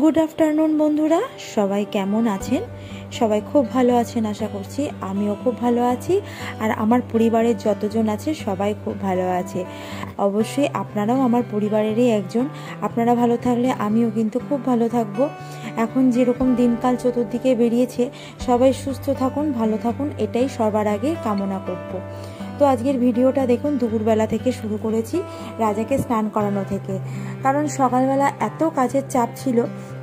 Good afternoon বন্ধুরা, সবাই কেমন আছেন? সবাই খুব ভালো আছেন আশা করছি। আমিও খুব ভালো আছি আর আমার পরিবারের যতজন আছে সবাই খুব ভালো আছে। অবশ্যই আপনারাও আমার পরিবারেরই একজন। আপনারা ভালো থাকলে আমিও কিন্তু খুব ভালো থাকবো। এখন যেরকম দিনকাল চতুর্দিকে বেরিয়েছে, সবাই সুস্থ থাকুন, ভালো থাকুন, এটাই সবার আগে কামনা করব। তো আজকের ভিডিওটা দেখুন, দুপুরবেলা থেকে শুরু করেছি, রাজাকে স্নান করানো থেকে। কারণ সকালবেলা এত কাজের চাপ ছিল,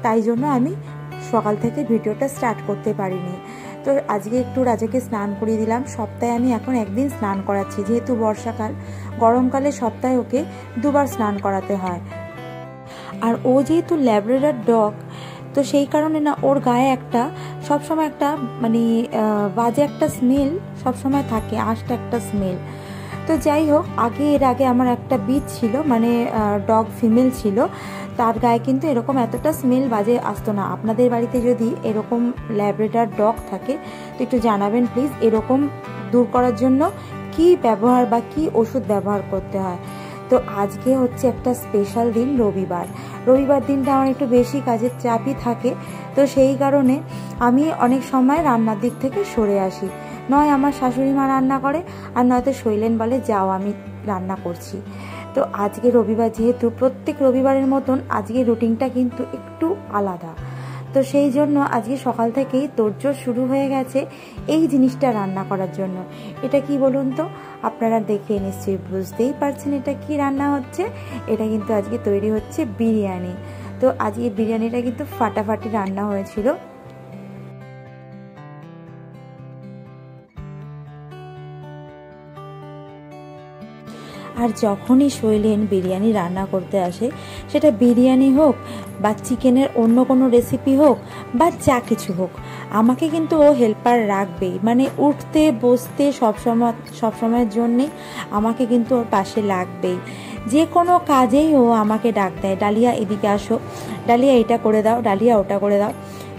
তাই জন্য আমি সকাল থেকে ভিডিওটা স্টার্ট করতে পারিনি। তো আজকে একটু রাজাকে স্নান করিয়ে দিলাম। সপ্তাহে আমি এখন একদিন স্নান করাচ্ছি, যেহেতু বর্ষাকাল। গরমকালে সপ্তাহে ওকে দুবার স্নান করাতে হয়। আর ও যেহেতু ল্যাব্রাডর ডগ, তো সেই কারণে না ওর গায়ে একটা সবসময় একটা বাজে একটা স্মেল সবসময় থাকে, আস্তে একটা স্মেল। তো যাই হোক, এর আগে আমার একটা বিট ছিল, ডগ ফিমেল ছিল, তার গায়ে কিন্তু এরকম এতটা স্মেল বাজে আসতো না। আপনাদের বাড়িতে যদি এরকম ল্যাব্রাডর ডগ থাকে তো একটু জানাবেন প্লিজ, এরকম দূর করার জন্য কি ব্যবহার বা কি ওষুধ ব্যবহার করতে হয়। তো আজকে হচ্ছে একটা স্পেশাল দিন, রবিবার দিনটা আমার একটু বেশি কাজের চাপই থাকে। তো সেই কারণে আমি অনেক সময় রান্নার দিক থেকে সরে আসি। নয় আমার শাশুড়ি মা রান্না করে, আর নয়তো শৈলেন বলে যাও আমি রান্না করছি। তো আজকে রবিবার, যেহেতু প্রত্যেক রবিবারের মতন আজকে রুটিনটা কিন্তু একটু আলাদা। তো সেই জন্য আজকে সকাল থেকেই তোড়জোড় শুরু হয়ে গেছে এই জিনিসটা রান্না করার জন্য। এটা কি বলুন তো? আপনারা দেখে নিশ্চয়ই বুঝতেই পারছেন এটা কি রান্না হচ্ছে। এটা কিন্তু আজকে তৈরি হচ্ছে বিরিয়ানি। তো আজকে বিরিয়ানিটা কিন্তু ফাটাফাটি রান্না হয়েছিল। আর যখনই শৈলেন বিরিয়ানি রান্না করতে আসে, সেটা বিরিয়ানি হোক বা চিকেনের অন্য কোনো রেসিপি হোক বা যা কিছু হোক, আমাকে কিন্তু ও হেল্পার রাখবেই। উঠতে বসতে সবসময়ের জন্যে আমাকে কিন্তু ওর পাশে লাগবেই। যে কোনো কাজেই ও আমাকে ডাক দেয়, ডালিয়া এদিকে আসো, ডালিয়া এটা করে দাও, ডালিয়া ওটা করে দাও।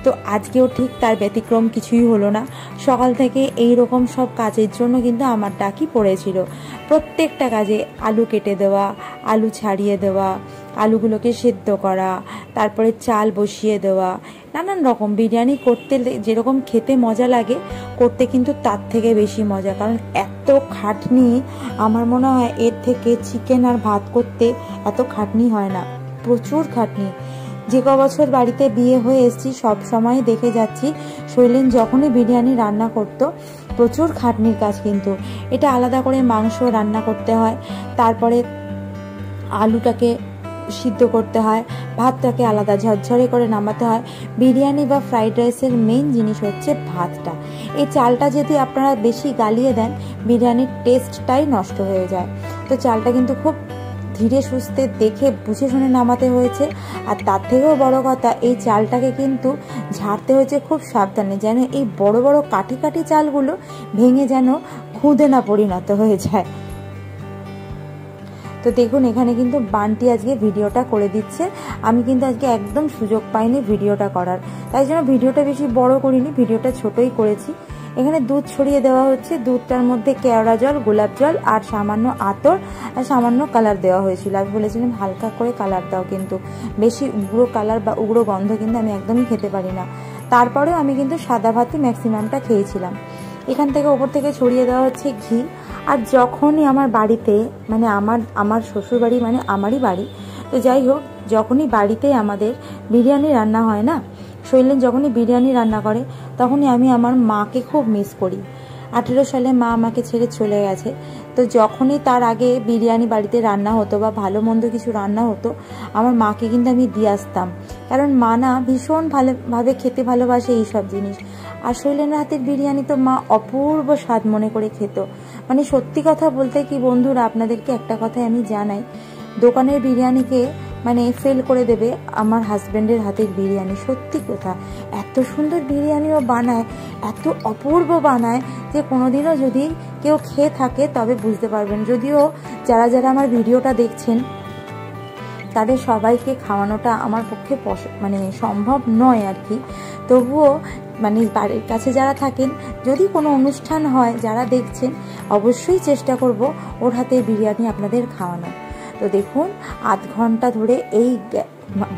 তো আজকেও ঠিক তার ব্যতিক্রম কিছুই হলো না। সকাল থেকে এই রকম সব কাজের জন্য কিন্তু আমার ডাকই পড়েছিল। প্রত্যেকটা কাজে আলু কেটে দেওয়া, আলু ছাড়িয়ে দেওয়া, আলুগুলোকে সেদ্ধ করা, তারপরে চাল বসিয়ে দেওয়া, নানান রকম। বিরিয়ানি করতে যেরকম খেতে মজা লাগে, করতে কিন্তু তার থেকে বেশি মজা। কারণ এত খাটনি, আমার মনে হয় এর থেকে চিকেন আর ভাত করতে এত খাটনি হয় না। প্রচুর খাটনি। যে বছর বাড়িতে বিয়ে হয়ে এসেছি সব সময় দেখে যাচ্ছি, শৈলেন যখনই বিরিয়ানি রান্না করতো, প্রচুর খাটনির কাজ। কিন্তু এটা আলাদা করে মাংস রান্না করতে হয়, তারপরে আলুটাকে সিদ্ধ করতে হয়, ভাতটাকে আলাদা ঝরঝরে করে নামাতে হয়। বিরিয়ানি বা ফ্রাইড রাইসের মেইন জিনিস হচ্ছে ভাতটা। এই চালটা যদি আপনারা বেশি গালিয়ে দেন, বিরিয়ানির টেস্টটাই নষ্ট হয়ে যায়। তো চালটা কিন্তু খুব ধীরে সুস্থে দেখে বুঝে শুনে নামাতে হয়েছে। আর তার থেকেও বড় কথা, এই চালটাকে কিন্তু ঝাড়তে হয়েছে খুব সাবধানে, যেন এই বড় বড় কাঠি কাঠি চালগুলো ভেঙে যেন খুদে না পরিণত হয়ে যায়। তো দেখুন, এখানে কিন্তু বান্টি আজকে ভিডিওটা করে দিচ্ছে। আমি কিন্তু আজকে একদম সুযোগ পাইনি ভিডিওটা করার, তাই জন্য ভিডিওটা বেশি বড় করিনি, ভিডিওটা ছোটই করেছি। এখানে দুধ ছড়িয়ে দেওয়া হচ্ছে, দুধটার মধ্যে কেওড়া জল, গোলাপ জল আর সামান্য আতর আর সামান্য কালার দেওয়া হয়েছিল। আমি বলেছিলাম হালকা করে কালার দাও, কিন্তু বেশি উগ্র কালার বা উগ্র গন্ধ কিন্তু আমি একদমই খেতে পারি না। তারপরেও আমি কিন্তু সাদা ভাতই ম্যাক্সিমামটা খেয়েছিলাম। এখান থেকে ওপর থেকে ছড়িয়ে দেওয়া হচ্ছে ঘি। আর যখনই আমার বাড়িতে, আমার শ্বশুর বাড়ি আমারই বাড়ি, তো যাই হোক, যখনই বাড়িতে আমাদের বিরিয়ানি রান্না হয় না, শৈলেন যখনই বিরিয়ানি রান্না করে, তখনই আমি আমার মাকে খুব মিস করি। 18 সালে মা আমাকে ছেড়ে চলে গেছে। তো যখনই তার আগে বিরিয়ানি বাড়িতে রান্না হতো বা ভালো মন্দ কিছু রান্না হতো, আমার মাকে কিন্তু আমি দিয়ে আসতাম। কারণ মা না ভীষণ ভালোভাবে খেতে ভালোবাসে এইসব জিনিস। আর শৈলেনের হাতের বিরিয়ানি তো মা অপূর্ব স্বাদ মনে করে খেত। সত্যি কথা বলতে কি বন্ধুরা, আপনাদেরকে একটা কথাই আমি জানাই, দোকানের বিরিয়ানিকে ফেল করে দেবে আমার হাজব্যান্ডের হাতের বিরিয়ানি। সত্যি কথা, এত সুন্দর বিরিয়ানিও বানায়, এত অপূর্ব বানায় যে কোনোদিনও যদি কেউ খেয়ে থাকে তবে বুঝতে পারবেন। যদিও যারা যারা আমার ভিডিওটা দেখছেন তাদের সবাইকে খাওয়ানোটা আমার পক্ষে সম্ভব নয় আর কি। তবুও বাড়ির কাছে যারা থাকেন, যদি কোনো অনুষ্ঠান হয়, যারা দেখছেন, অবশ্যই চেষ্টা করব ওর হাতে বিরিয়ানি আপনাদের খাওয়ানো। তো দেখুন, আধ ঘন্টা ধরে এই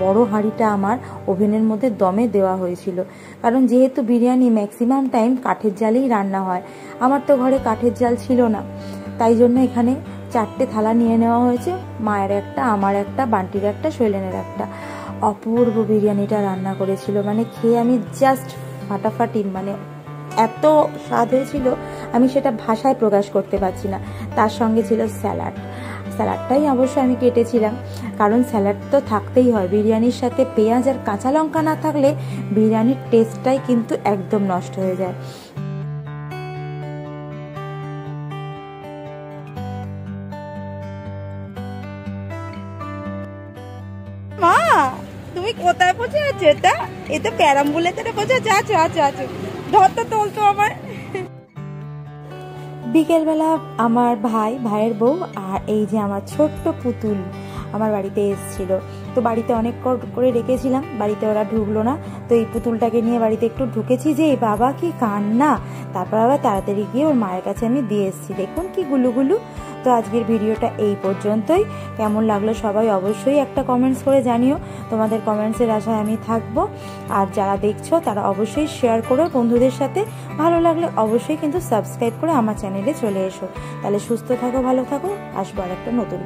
বড় হাঁড়িটা আমার ওভেনের মধ্যে দমে দেওয়া হয়েছিল, কারণ যেহেতু বিরিয়ানি ম্যাক্সিমাম টাইম কাঠের জালেই রান্না হয়। আমার তো ঘরে কাঠের জাল ছিল না, তাই জন্য এখানে 4টে থালা নিয়ে নেওয়া হয়েছে, মায়ের একটা, আমার একটা, বান্টির একটা, শৈলেনের একটা। অপূর্ব বিরিয়ানিটা রান্না করেছিল, মানে খেয়ে আমি জাস্ট ফাটাফাটি, মানে এত স্বাদ হয়েছিল আমি সেটা ভাষায় প্রকাশ করতে পারছি না। তার সঙ্গে ছিল স্যালাডটাই অবশ্য আমি কেটেছিলাম, কারণ স্যালাড তো থাকতেই হয়। বিরিয়ানির সাথে পেঁয়াজ আর কাঁচা লঙ্কা না থাকলে বিরিয়ানির টেস্টটাই কিন্তু একদম নষ্ট হয়ে যায়। মা, তুমি কোথায় বসে আছো? এটা তো ক্যারাম বলেতে বসে আছো। আছো আছো, ধরতে তোলতো আমার। বিকেলবেলা আমার ভাইয়ের বউ আর এই যে আমার ছোট্ট পুতুল আমার বাড়িতে এসেছিল। তো বাড়িতে অনেক করে রেখেছিলাম, বাড়িতে ওরা ঢুকলো না, তো এই পুতুলটাকে নিয়ে বাড়িতে একটু ঢুকেছি, যে এই বাবা কি কান্না। তারপর আবার তাড়াতাড়ি গিয়ে ওর মায়ের কাছে আমি দিয়ে এসেছি। দেখুন কি গুলুগুলু। তো আজকের ভিডিওটা এই পর্যন্তই। কেমন লাগলো সবাই অবশ্যই একটা কমেন্টস করে জানিও, তোমাদের কমেন্টসের আশায় আমি থাকবো। আর যারা দেখছো তারা অবশ্যই শেয়ার করো বন্ধুদের সাথে। ভালো লাগলে অবশ্যই কিন্তু সাবস্ক্রাইব করে আমার চ্যানেলে চলে এসো। তাহলে সুস্থ থাকো, ভালো থাকো, আসবো আর একটা নতুন